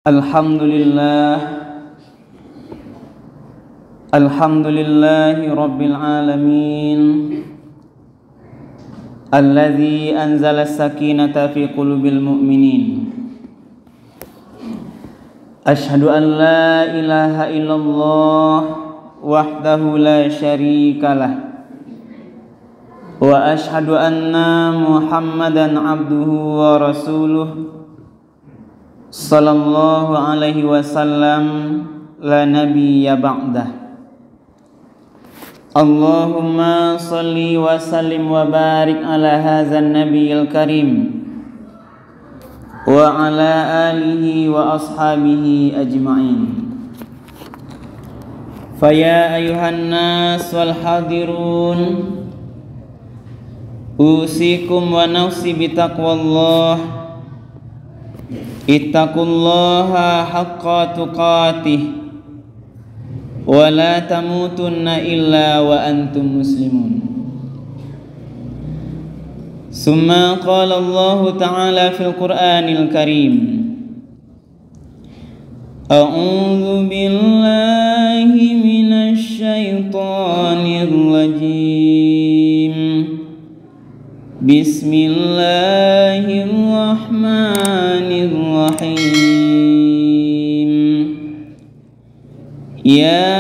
Alhamdulillahi Rabbil Alamin Alladzi anzala as-sakinata fi qulubil mu'minin. Ashhadu an la ilaha illallah wahdahu la syarikalah wa ashhadu anna Muhammadan abduhu wa rasuluh sallallahu alaihi wasallam la nabiyya ba'dah. Allahumma salli wa sallim wa barik ala hadzal nabiyil karim wa ala alihi wa ashabihi ajma'in. Faya ayuhan nas wal hadirun, usikum wa nafsi bitaqwallah. Ittaqullaha haqqa tuqatih wa la tamutunna illa wa antum muslimun. Summa qala Allah ta'ala fil Qur'anil Karim, A'udzu billahi minasy syaithanir rajim. Bismillahirrahmanirrahim. Ya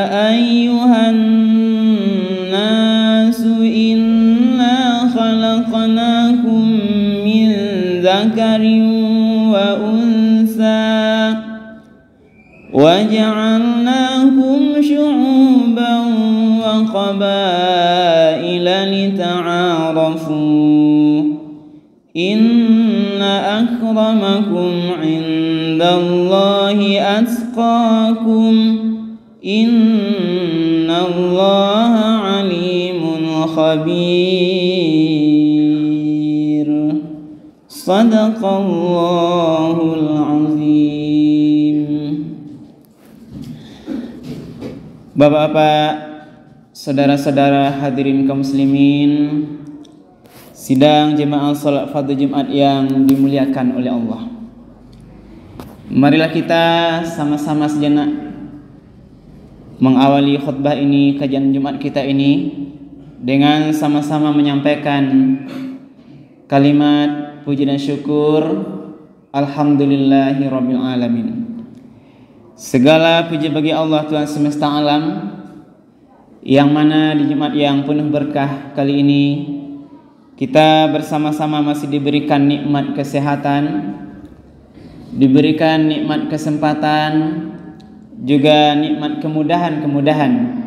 ayyuhan nasu inna khalaqnakum min dzakarin wa unsa wa ja'alnakum syu'uban wa qabaila lita'arafu. Inna akramakum 'indallahi atqakum. Innallaha 'alimun khabir. Shadaqallahul 'azim. Bapak-bapak, saudara-saudara hadirin kaum muslimin, sidang jemaah salat fardu Jumat yang dimuliakan oleh Allah. Marilah kita sama-sama sejenak mengawali khutbah ini, kajian Jumat kita ini, dengan sama-sama menyampaikan kalimat puji dan syukur. Alhamdulillahi Rabbil Alamin. Segala puji bagi Allah Tuhan semesta alam, yang mana di Jumat yang penuh berkah kali ini kita bersama-sama masih diberikan nikmat kesehatan, diberikan nikmat kesempatan, juga nikmat kemudahan-kemudahan,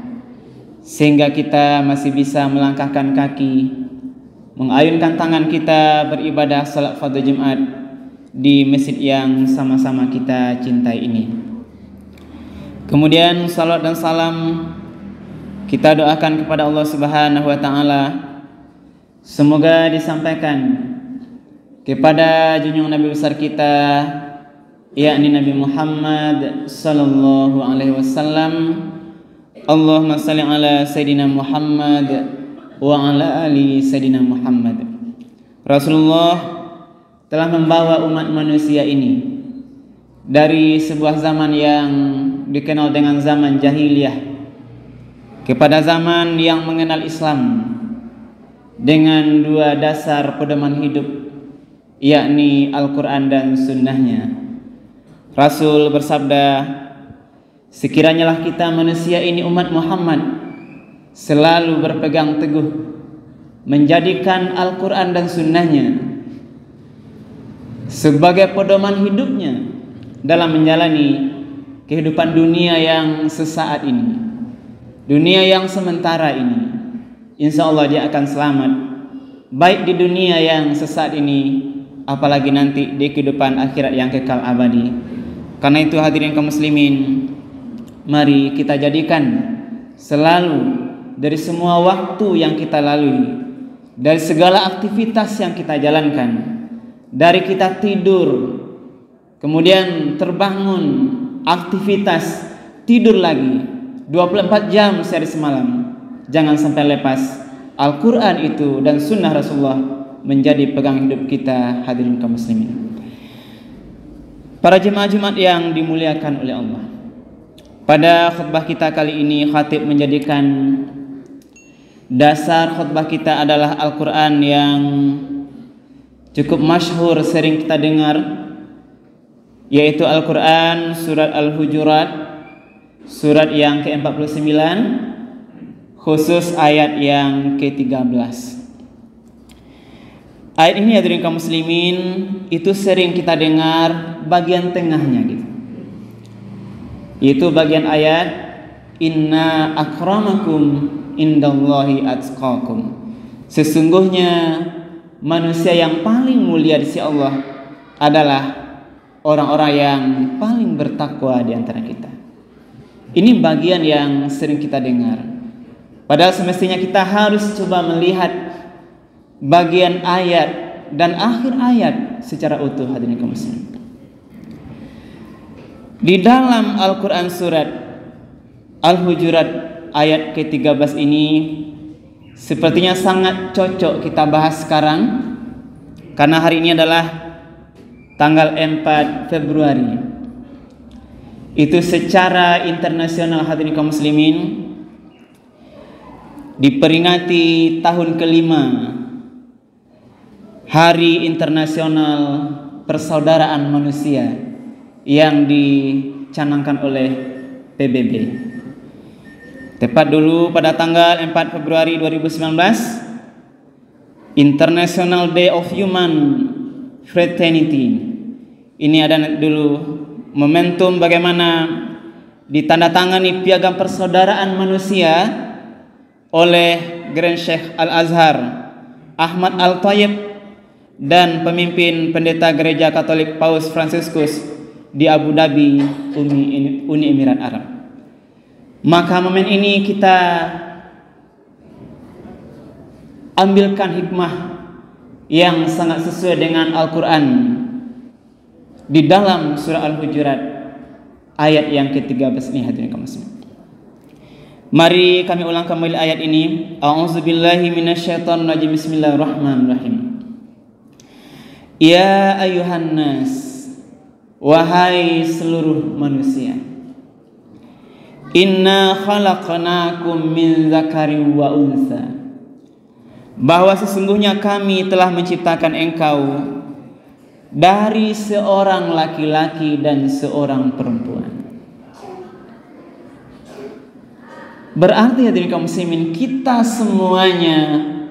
sehingga kita masih bisa melangkahkan kaki, mengayunkan tangan kita beribadah salat fardu Jumat di masjid yang sama-sama kita cintai ini. Kemudian salat dan salam kita doakan kepada Allah Subhanahu wa taala, semoga disampaikan kepada junjungan Nabi besar kita, yakni Nabi Muhammad sallallahu alaihi wasallam. Allahumma shalli ala sayidina Muhammad wa ala ali sayidina Muhammad. Rasulullah telah membawa umat manusia ini dari sebuah zaman yang dikenal dengan zaman jahiliyah kepada zaman yang mengenal Islam dengan dua dasar pedoman hidup, yakni Al-Quran dan Sunnahnya. Rasul bersabda, sekiranya lah kita manusia ini umat Muhammad selalu berpegang teguh menjadikan Al-Quran dan Sunnahnya sebagai pedoman hidupnya dalam menjalani kehidupan dunia yang sesaat ini, dunia yang sementara ini, insya Allah dia akan selamat, baik di dunia yang sesaat ini, apalagi nanti di kehidupan akhirat yang kekal abadi. Karena itu hadirin kaum muslimin, mari kita jadikan selalu dari semua waktu yang kita lalui, dari segala aktivitas yang kita jalankan, dari kita tidur, kemudian terbangun, aktivitas, tidur lagi 24 jam sehari semalam, jangan sampai lepas Al-Quran itu dan Sunnah Rasulullah menjadi pegang hidup kita, hadirin kaum muslimin. Para jemaah Jumat yang dimuliakan oleh Allah, pada khutbah kita kali ini khatib menjadikan dasar khutbah kita adalah Al-Quran yang cukup masyhur sering kita dengar, yaitu Al-Quran surat Al-Hujurat, surat yang ke-49, khusus ayat yang ke-13. Ayat ini hadirin kaum muslimin itu sering kita dengar bagian tengahnya gitu. Itu bagian ayat inna akramakum indallahi atqakum. Sesungguhnya manusia yang paling mulia di sisi Allah adalah orang-orang yang paling bertakwa di antara kita. Ini bagian yang sering kita dengar. Padahal semestinya kita harus coba melihat bagian ayat dan akhir ayat secara utuh hadirin kaum muslimin. Di dalam Al-Quran surat Al-Hujurat ayat ke-13 ini sepertinya sangat cocok kita bahas sekarang, karena hari ini adalah tanggal 4 Februari. Itu secara internasional hadirin kaum muslimin diperingati tahun kelima Hari Internasional Persaudaraan Manusia yang dicanangkan oleh PBB. Tepat dulu pada tanggal 4 Februari 2019, International Day of Human Fraternity. Ini ada dulu momentum bagaimana ditandatangani piagam persaudaraan manusia oleh Grand Sheikh Al-Azhar Ahmad Al-Thayyib dan pemimpin pendeta gereja Katolik Paus Fransiskus di Abu Dhabi, Uni Emirat Arab. Maka momen ini kita ambilkan hikmah yang sangat sesuai dengan Al-Quran di dalam surah Al-Hujurat ayat yang ke-13 ini hadirin kaum muslimin. Mari kami ulang kembali ayat ini. A'udzubillahi minasyaitonir rajim. Bismillahirrahmanirrahim. Ya ayuhan nas, wahai seluruh manusia, inna khalaqnakum min dzakarin wa untha, bahwa sesungguhnya kami telah menciptakan engkau dari seorang laki-laki dan seorang perempuan. Berarti hadirin kaum muslimin, kita semuanya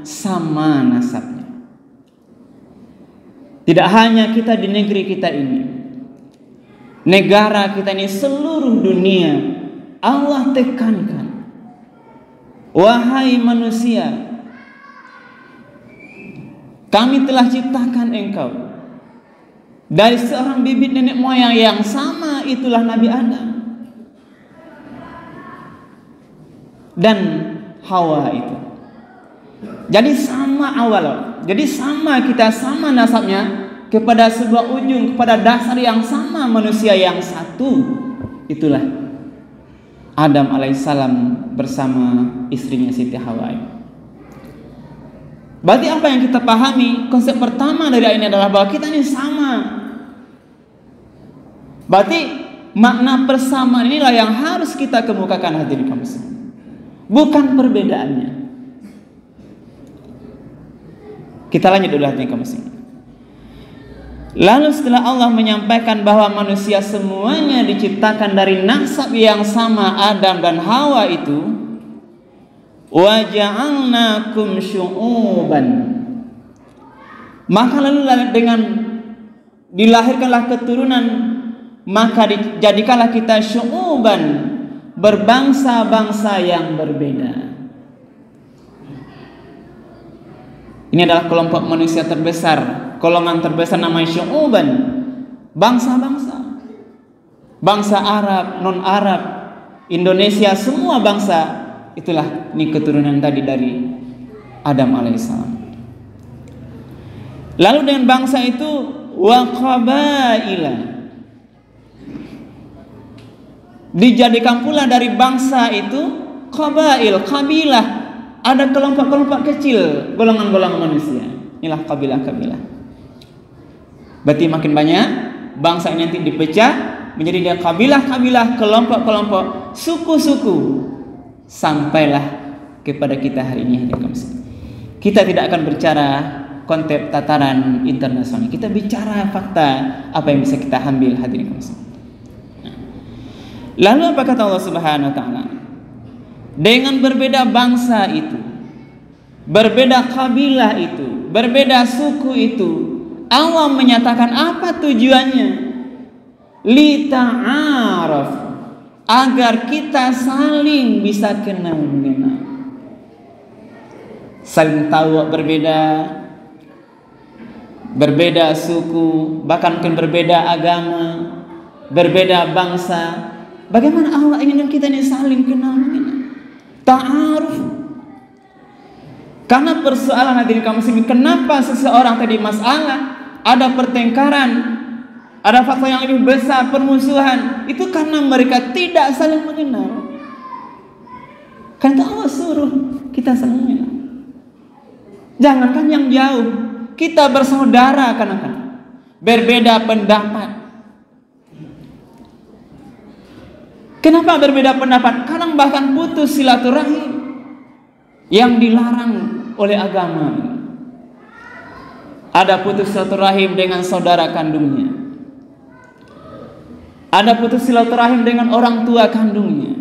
sama nasabnya. Tidak hanya kita di negeri kita ini, negara kita ini, seluruh dunia, Allah tekankan, wahai manusia, kami telah ciptakan engkau dari seorang bibit nenek moyang yang sama, itulah Nabi Adam dan Hawa itu. Jadi sama awal, jadi sama kita, sama nasabnya kepada sebuah ujung, kepada dasar yang sama, manusia yang satu. Itulah Adam alaihissalam bersama istrinya Siti Hawa. Berarti apa yang kita pahami? Konsep pertama dari ayat ini adalah bahwa kita ini sama. Berarti makna persamaan inilah yang harus kita kemukakan hadirin kaum muslimin, bukan perbedaannya. Kita lanjut dulu hadirin kaum muslimin. Lalu setelah Allah menyampaikan bahwa manusia semuanya diciptakan dari nasab yang sama, Adam dan Hawa itu, wa ja'alnakum syu'uban, maka lalu dengan dilahirkanlah keturunan, maka dijadikanlah kita syu'uban, berbangsa-bangsa yang berbeda. Ini adalah kelompok manusia terbesar, golongan terbesar namanya syu'uban, bangsa-bangsa. Bangsa Arab, non-Arab, Indonesia, semua bangsa, itulah ini keturunan tadi dari Adam alaihissalam. Lalu dengan bangsa itu wa qabaila, dijadikan pula dari bangsa itu qabail, kabilah. Ada kelompok-kelompok kecil, golongan-golongan manusia. Inilah kabilah-kabilah. Berarti makin banyak bangsa ini nanti dipecah menjadi dia kabilah-kabilah, kelompok-kelompok, suku-suku, sampailah kepada kita hari ini. Kita tidak akan bicara konteks tataran internasional, kita bicara fakta apa yang bisa kita ambil hadirin. Lalu apa kata Allah Subhanahu wa taala? Dengan berbeda bangsa itu, berbeda kabilah itu, berbeda suku itu, Allah menyatakan apa tujuannya? Li ta'aruf, agar kita saling bisa kenal mengenal, saling tahu berbeda suku, bahkan mungkin berbeda agama, berbeda bangsa. Bagaimana Allah ingin kita ini saling kenal mengenal, ta'aruf. Karena persoalan hadirin kaum muslimin, kenapa seseorang tadi masalah, ada pertengkaran, ada fakta yang lebih besar, permusuhan, itu karena mereka tidak saling mengenal. Karena Allah suruh kita saling mengenal. Jangankan yang jauh, kita bersaudara kan berbeda pendapat. Kenapa berbeda pendapat? Kadang bahkan putus silaturahim yang dilarang oleh agama. Ada putus silaturahim dengan saudara kandungnya, ada putus silaturahim dengan orang tua kandungnya,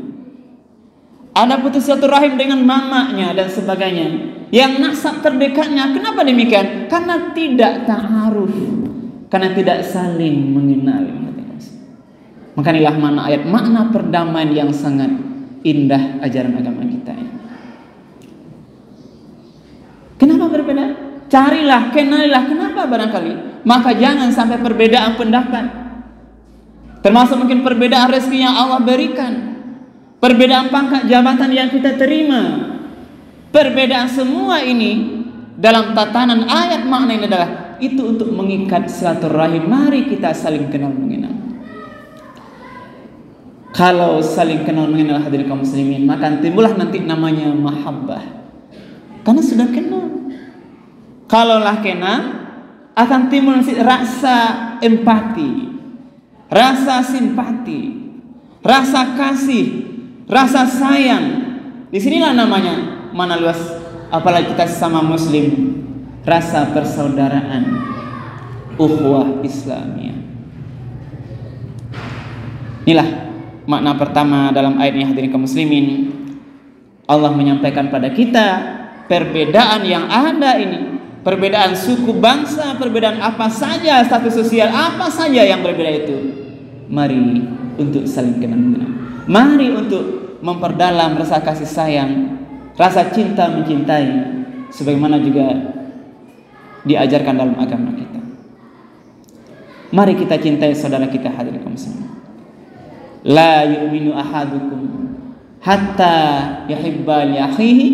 ada putus silaturahim dengan mamanya dan sebagainya, yang nasab terdekatnya. Kenapa demikian? Karena tidak ta'aruf, karena tidak saling mengenal. Maka inilah makna perdamaian yang sangat indah ajaran agama kita ini. Kenapa berbeda? Carilah, kenalilah kenapa barangkali. Maka jangan sampai perbedaan pendapat, termasuk mungkin perbedaan rezeki yang Allah berikan, perbedaan pangkat jabatan yang kita terima, perbedaan semua ini dalam tatanan ayat makna ini adalah itu untuk mengikat silaturahim. Mari kita saling kenal mengenal. Kalau saling kenal mengenal hadirin kaum muslimin, maka timbullah nanti namanya mahabbah, karena sudah kenal. Kalaulah kenal, akan timbul rasa empati, rasa simpati, rasa kasih, rasa sayang. Disinilah namanya mana luas, apalagi kita sama muslim, rasa persaudaraan, ukhuwah Islamiyah. Inilah makna pertama dalam ayat ini hadirin kaum muslimin. Allah menyampaikan pada kita perbedaan yang ada ini, perbedaan suku bangsa, perbedaan apa saja, status sosial apa saja yang berbeda itu, mari untuk saling kenal mengenal. Mari untuk memperdalam rasa kasih sayang, rasa cinta mencintai, sebagaimana juga diajarkan dalam agama kita. Mari kita cintai saudara kita hadirin kaum muslimin. La yu'minu ahadukum hatta yuhibba li akhihi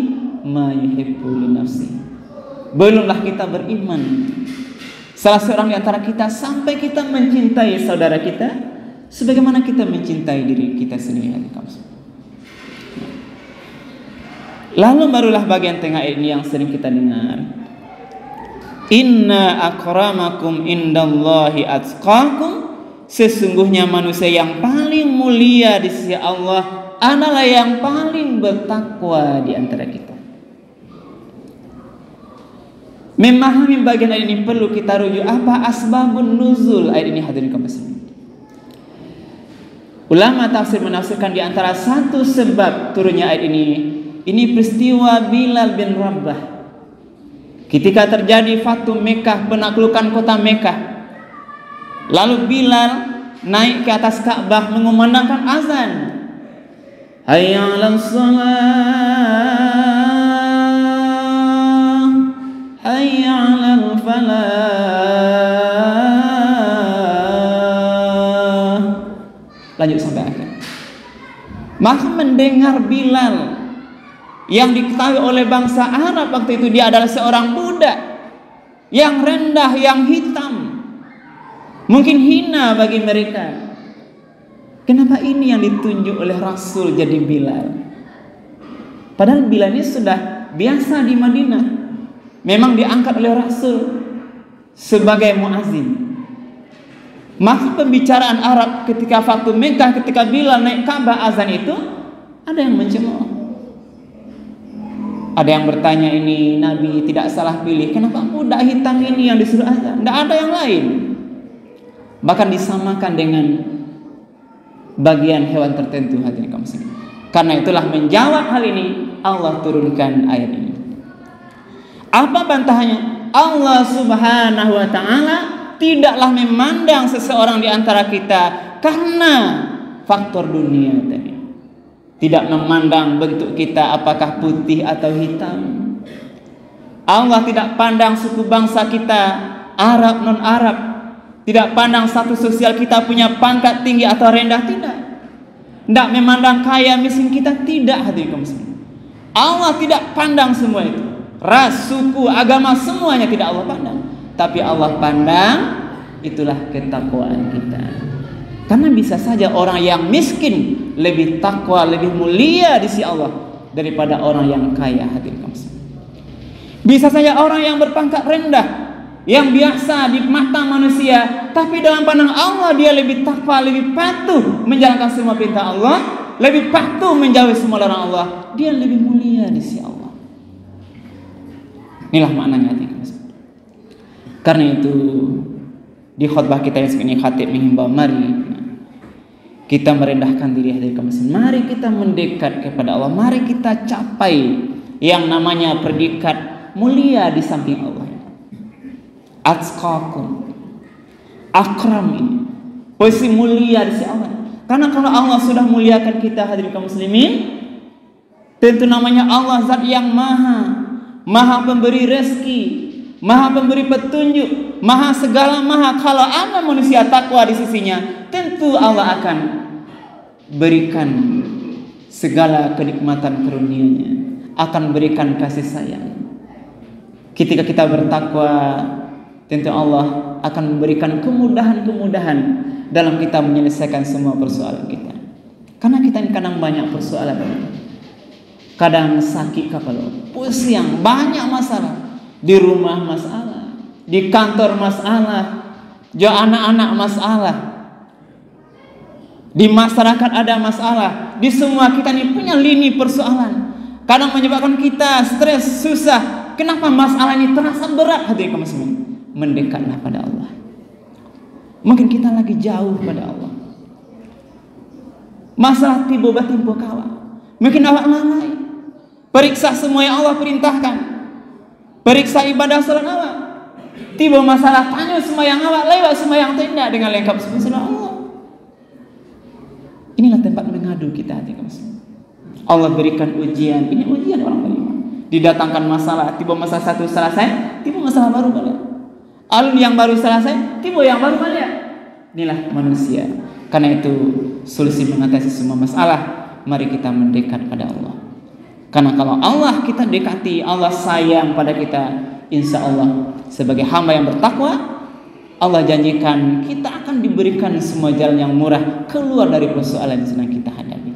ma yuhibbu li nafsihi. Belumlah kita beriman, salah seorang di antara kita, sampai kita mencintai saudara kita sebagaimana kita mencintai diri kita sendiri. Lalu barulah bagian tengah ini yang sering kita dengar. Inna akramakum indallahi atqakum. Sesungguhnya manusia yang paling mulia di sisi Allah adalah yang paling bertakwa di antara kita. Memahami bagian ayat ini perlu kita rujuk apa asbabun nuzul ayat ini hadirin kaum muslimin. Ulama tafsir menafsirkan di antara satu sebab turunnya ayat ini peristiwa Bilal bin Rabah. Ketika terjadi Fatu Mekah, penaklukan kota Mekah, lalu Bilal naik ke atas Ka'bah mengumandangkan azan, hayya 'alas shalah, hayya 'alal falah. Lanjut sampai akhir. Maka mendengar Bilal yang diketahui oleh bangsa Arab waktu itu dia adalah seorang budak yang rendah, yang hitam, mungkin hina bagi mereka. Kenapa ini yang ditunjuk oleh Rasul jadi Bilal? Padahal Bilal ini sudah biasa di Madinah, memang diangkat oleh Rasul sebagai muazzin. Maka pembicaraan Arab ketika waktu Mekah, ketika Bilal naik Ka'bah azan itu, ada yang mencemooh. Ada yang bertanya, ini Nabi tidak salah pilih, kenapa budak hitam ini yang disuruh azan? Tidak ada yang lain. Bahkan disamakan dengan bagian hewan tertentu, hadirin kaum muslimin. Karena itulah menjawab hal ini Allah turunkan ayat ini. Apa bantahannya? Allah Subhanahu wa taala tidaklah memandang seseorang di antara kita karena faktor dunia tadi. Tidak memandang bentuk kita apakah putih atau hitam. Allah tidak pandang suku bangsa kita, Arab non Arab. Tidak pandang status sosial kita punya pangkat tinggi atau rendah, tidak. Tidak memandang kaya miskin kita, tidak, hadirin kaum muslimin. Allah tidak pandang semua itu. Ras, suku, agama, semuanya tidak Allah pandang. Tapi Allah pandang itulah ketakwaan kita. Karena bisa saja orang yang miskin lebih takwa, lebih mulia di sisi Allah daripada orang yang kaya, hadirin kaum muslimin. Bisa saja orang yang berpangkat rendah, yang biasa di mata manusia, tapi dalam pandang Allah dia lebih takwa, lebih patuh menjalankan semua perintah Allah, lebih patuh menjauhi semua larangan Allah, dia lebih mulia di sisi Allah. Inilah maknanya. Karena itu di khutbah kita yang segini khatib menghimbau, mari kita merendahkan diri, hadirin kaum muslimin. Mari kita mendekat kepada Allah. Mari kita capai yang namanya predikat mulia di samping Allah. Atqakum, akram, ini posisi mulia di sisi Allah. Karena kalau Allah sudah muliakan kita, hadirin kaum muslimin, tentu namanya Allah zat yang maha pemberi rezeki, maha pemberi petunjuk, maha segala maha. Kalau ada manusia takwa di sisinya, tentu Allah akan berikan segala kenikmatan karunia-Nya, akan berikan kasih sayang. Ketika kita bertakwa, tentu Allah akan memberikan kemudahan-kemudahan dalam kita menyelesaikan semua persoalan kita. Karena kita ini kadang banyak persoalan, kadang sakit kepala, pusing, banyak masalah. Di rumah masalah, di kantor masalah, jauh anak-anak masalah, di masyarakat ada masalah. Di semua kita ini punya lini persoalan. Kadang menyebabkan kita stres, susah. Kenapa masalah ini terasa berat, hadirin kaum muslimin? Mendekatlah pada Allah. Mungkin kita lagi jauh pada Allah. Masalah tiba-tiba timpo kawa. Mungkin awak lalai. Periksa semua yang Allah perintahkan. Periksa ibadah salat awak. Tiba masalah tanya semua yang awak, lewat semua yang tidak dengan lengkap semua Allah. Inilah tempat mengadu kita, hadirin muslimin. Allah berikan ujian. Ini ujian orang beriman. Didatangkan masalah, tiba masalah satu selesai, tiba masalah baru balik. Alun yang baru selesai, tiba yang baru balik. Inilah manusia. Karena itu solusi mengatasi semua masalah, mari kita mendekat pada Allah. Karena kalau Allah kita dekati, Allah sayang pada kita, insya Allah sebagai hamba yang bertakwa, Allah janjikan kita akan diberikan semua jalan yang murah keluar dari persoalan yang sedang kita hadapi.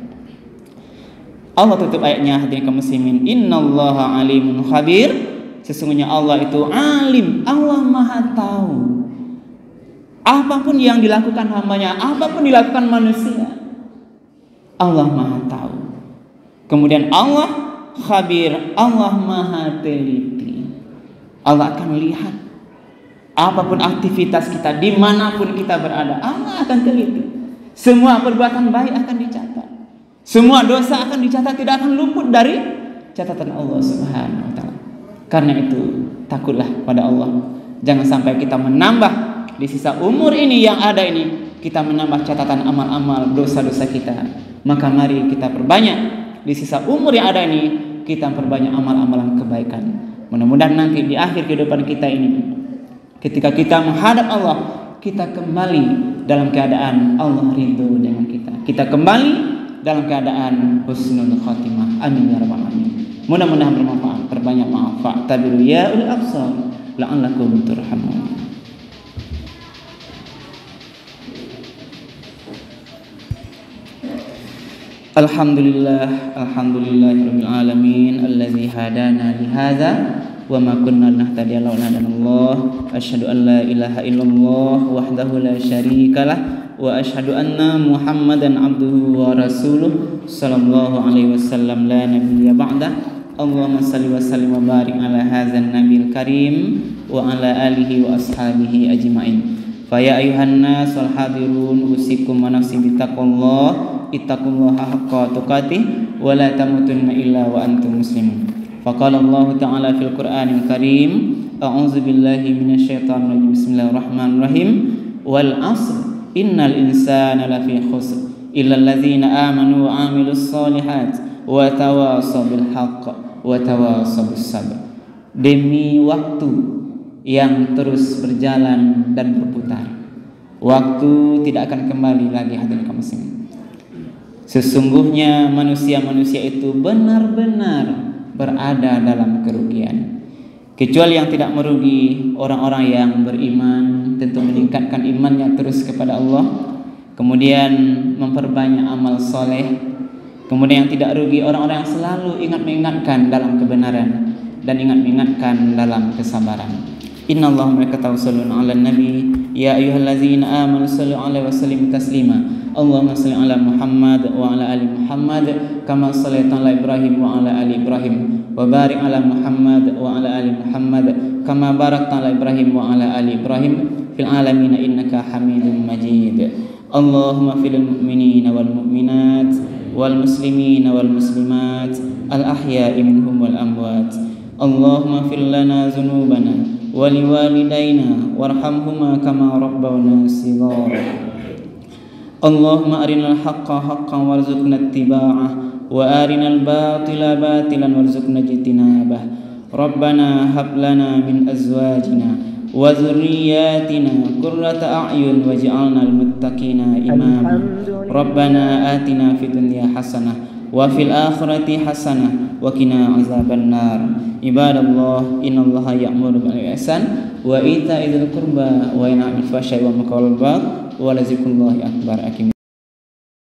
Allah tutup ayatnya, hadirin kaum muslimin, innallaha alimun khabir. Sesungguhnya Allah itu alim, Allah maha tahu. Apapun yang dilakukan hambanya, apapun dilakukan manusia, Allah maha tahu. Kemudian Allah khabir, Allah maha teliti. Allah akan lihat apapun aktivitas kita, dimanapun kita berada, Allah akan teliti. Semua perbuatan baik akan dicatat, semua dosa akan dicatat, tidak akan luput dari catatan Allah Subhanahu wa taala. Karena itu takutlah pada Allah. Jangan sampai kita menambah di sisa umur ini yang ada ini, kita menambah catatan amal-amal dosa-dosa kita. Maka mari kita perbanyak di sisa umur yang ada ini, kita perbanyak amal-amalan kebaikan. Mudah-mudahan nanti di akhir kehidupan kita ini, ketika kita menghadap Allah, kita kembali dalam keadaan Allah ridho dengan kita. Kita kembali dalam keadaan husnul khatimah. Amin ya rabbal alamin. Mudah-mudahan bermanfaat. Perbanyak manfaat. Tabiru ya ulil absar la'allakum turhamun. Alhamdulillah, alhamdulillahirabbil alamin, allazi hadana li hadza wa ma kunna linahtadiya laula an Allah. Asyhadu an la ilaha illallah wahdahu la syarikalah wa asyhadu anna Muhammadan abduhu wa rasuluh sallallahu alaihi wasallam la nabiyya ba'da. Allahumma salli wa sallim wa barik ala hadzal nabiyil karim wa ala alihi wa ashabihi ajmain. Fa ya ayuhan nas wal hadirun usikum wa nafsi bittaqullah ittaqullaha haqqa tuqatih wa la tamutunna illa wa antum muslimun. Faqala Allah ta'ala fil Qur'anil Karim a'udzu billahi minasyaitonir rajim bismillahirrahmanirrahim wal 'asr innal insana lafi khusr illa alladzina amanu wa 'amilus solihat wa tawasaw bil haqq wa tawasaw bis sabr. Demi waktu yang terus berjalan dan berputar, waktu tidak akan kembali lagi, hadirin kaum muslimin. Sesungguhnya manusia-manusia itu benar-benar berada dalam kerugian, kecuali yang tidak merugi orang-orang yang beriman, tentu meningkatkan imannya terus kepada Allah, kemudian memperbanyak amal soleh. Kemudian yang tidak rugi orang-orang yang selalu ingat mengingatkan dalam kebenaran dan ingat mengingatkan dalam kesabaran. Innallaha wa malaikatahu yusholluna 'alan nabi ya ayyuhallazina amanu shallu 'alaihi wa sallimu taslima. Allahumma shalli 'ala Muhammad wa 'ala ali Muhammad kama shallaita 'ala Ibrahim wa 'ala ali Ibrahim wa barik 'ala Muhammad wa 'ala ali Muhammad kama barakta 'ala Ibrahim wa 'ala ali Ibrahim fil 'alamin innaka Hamidum Majid. Allahumma fil mu'minina wal mu'minat wal muslimina wal muslimat al ahya'i minhum wal amwat. Allahumma fir lana dzunubana wa liwalidayna warhamhuma kama rabbawna shighara. Allahumma arinal haqqa haqqan warzuqna ittiba'ah wa arinal batila batilan warzuqna ijtinabah. Rabbana hab lana min azwajina wa dzurriyyatina qurrata a'yun waj'alna lil muttaqina imama. Rabbana atina fid dunya hasanah wa fil akhirati hasanah wa qina azabannar. Ibadallah, innallaha ya'muru bil ihsan wa ita'i dzil qurba wa yanha 'anil fahsya'i wal munkari wal baghi wa la dzikrullahi akbar.